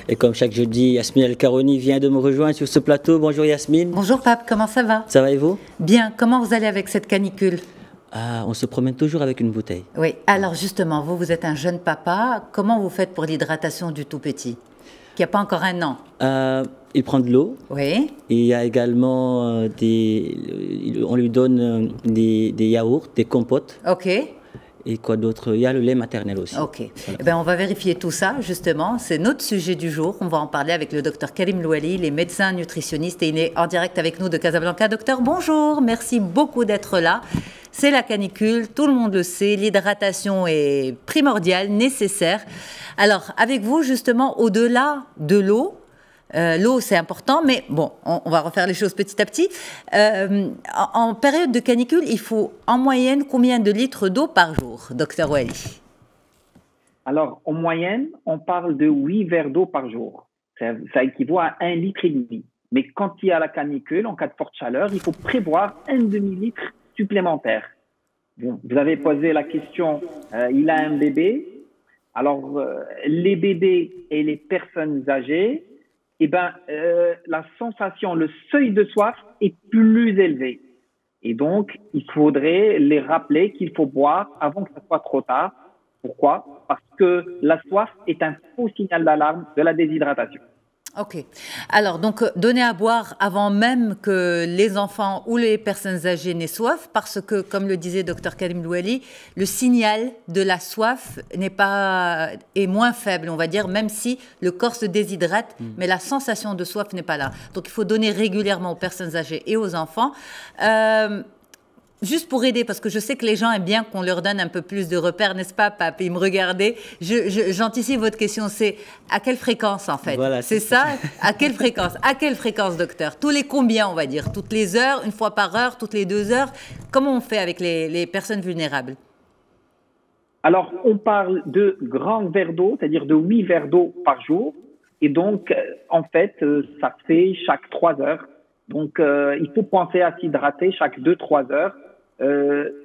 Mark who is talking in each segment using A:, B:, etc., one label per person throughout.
A: Et comme chaque jeudi, Yasmine El-Karoni vient de me rejoindre sur ce plateau. Bonjour Yasmine.
B: Bonjour Pape, comment ça va?
A: Ça va et vous?
B: Bien, comment vous allez avec cette canicule?
A: On se promène toujours avec une bouteille.
B: Oui, alors justement, vous êtes un jeune papa. Comment vous faites pour l'hydratation du tout petit, qui n'a pas encore un an?
A: Il prend de l'eau.
B: Oui.
A: Il y a également on lui donne des yaourts, des compotes.
B: Ok.
A: Et quoi d'autre? Il y a le lait maternel aussi.
B: Ok.
A: Voilà.
B: Eh bien, on va vérifier tout ça, justement. C'est notre sujet du jour. On va en parler avec le docteur Karim Louali, il est médecin nutritionniste et il est en direct avec nous de Casablanca. Docteur, bonjour. Merci beaucoup d'être là. C'est la canicule, tout le monde le sait. L'hydratation est primordiale, nécessaire. Alors, avec vous, justement, au-delà de l'eau, l'eau, c'est important, mais bon, on va refaire les choses petit à petit. En période de canicule, il faut en moyenne combien de litres d'eau par jour, docteur Louali?
C: Alors, en moyenne, on parle de 8 verres d'eau par jour. Ça équivaut à 1,5 litre. Mais quand il y a la canicule, en cas de forte chaleur, il faut prévoir un demi-litre supplémentaire. Bon, vous avez posé la question, il a un bébé. Alors, les bébés et les personnes âgées, la sensation, le seuil de soif est plus élevé. Et donc, il faudrait les rappeler qu'il faut boire avant que ce soit trop tard. Pourquoi? Parce que la soif est un faux signal d'alarme de la déshydratation.
B: Ok. Alors, donc, donner à boire avant même que les enfants ou les personnes âgées n'aient soif, parce que, comme le disait Dr Karim Louali, le signal de la soif est moins faible, on va dire, même si le corps se déshydrate, mais la sensation de soif n'est pas là. Donc, il faut donner régulièrement aux personnes âgées et aux enfants. Juste pour aider, parce que je sais que les gens aiment bien qu'on leur donne un peu plus de repères, n'est-ce pas, Pape? Ils me regardaient. J'anticipe votre question, c'est à quelle fréquence, en fait?
A: Voilà,
B: c'est ça? À quelle fréquence? À quelle fréquence, docteur? Tous les combien, on va dire? Toutes les heures, une fois par heure, toutes les 2 heures? Comment on fait avec les personnes vulnérables?
C: Alors, on parle de grands verres d'eau, c'est-à-dire de 8 verres d'eau par jour. Et donc, en fait, ça fait chaque 3 heures. Donc, il faut penser à s'hydrater chaque 2-3 heures.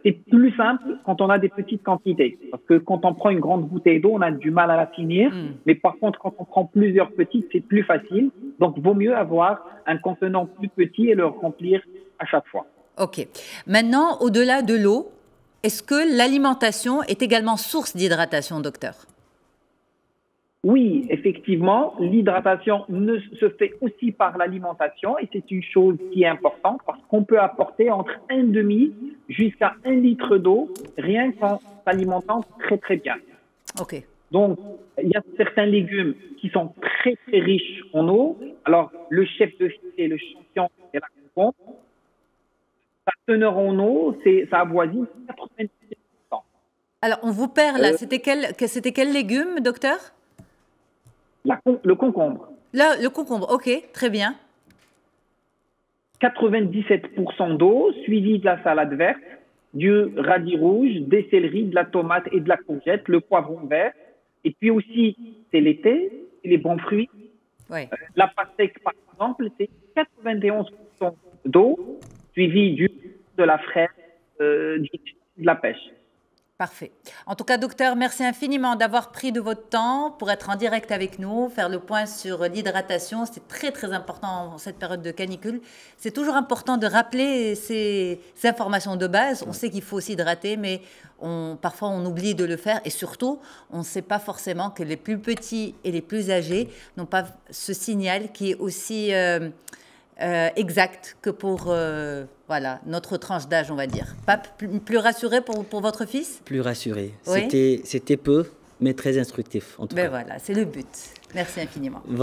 C: C'est plus simple quand on a des petites quantités. Parce que quand on prend une grande bouteille d'eau, on a du mal à la finir. Mais par contre, quand on prend plusieurs petites, c'est plus facile. Donc, vaut mieux avoir un contenant plus petit et le remplir à chaque fois.
B: Ok. Maintenant, au-delà de l'eau, est-ce que l'alimentation est également source d'hydratation, docteur?
C: Oui, effectivement, l'hydratation se fait aussi par l'alimentation et c'est une chose qui est importante parce qu'on peut apporter entre 1,5 jusqu'à 1 litre d'eau rien qu'en s'alimentant très très bien.
B: Ok.
C: Donc, il y a certains légumes qui sont très très riches en eau. Alors, le chef de file et le champion, c'est la concombre. Sa teneur en eau, ça avoisine 90%.
B: Alors, on vous perd là. C'était quel légume, docteur?
C: Le concombre.
B: Là, le concombre, ok, très bien.
C: 97% d'eau, suivi de la salade verte, du radis rouge, des céleris, de la tomate et de la courgette, le poivron vert. Et puis aussi, c'est l'été, les bons fruits.
B: Ouais.
C: La pastèque, par exemple, c'est 91% d'eau, suivi de la fraise, de la pêche.
B: Parfait. En tout cas, docteur, merci infiniment d'avoir pris de votre temps pour être en direct avec nous, faire le point sur l'hydratation. C'est très, très important en cette période de canicule. C'est toujours important de rappeler ces informations de base. On sait qu'il faut s'hydrater, mais parfois on oublie de le faire. Et surtout, on ne sait pas forcément que les plus petits et les plus âgés n'ont pas ce signal qui est aussi exact que pour voilà, notre tranche d'âge, on va dire. Pas plus rassuré pour votre fils?
A: Plus rassuré.
B: Oui.
A: C'était peu, mais très instructif, en tout cas.
B: Voilà, c'est le but. Merci infiniment.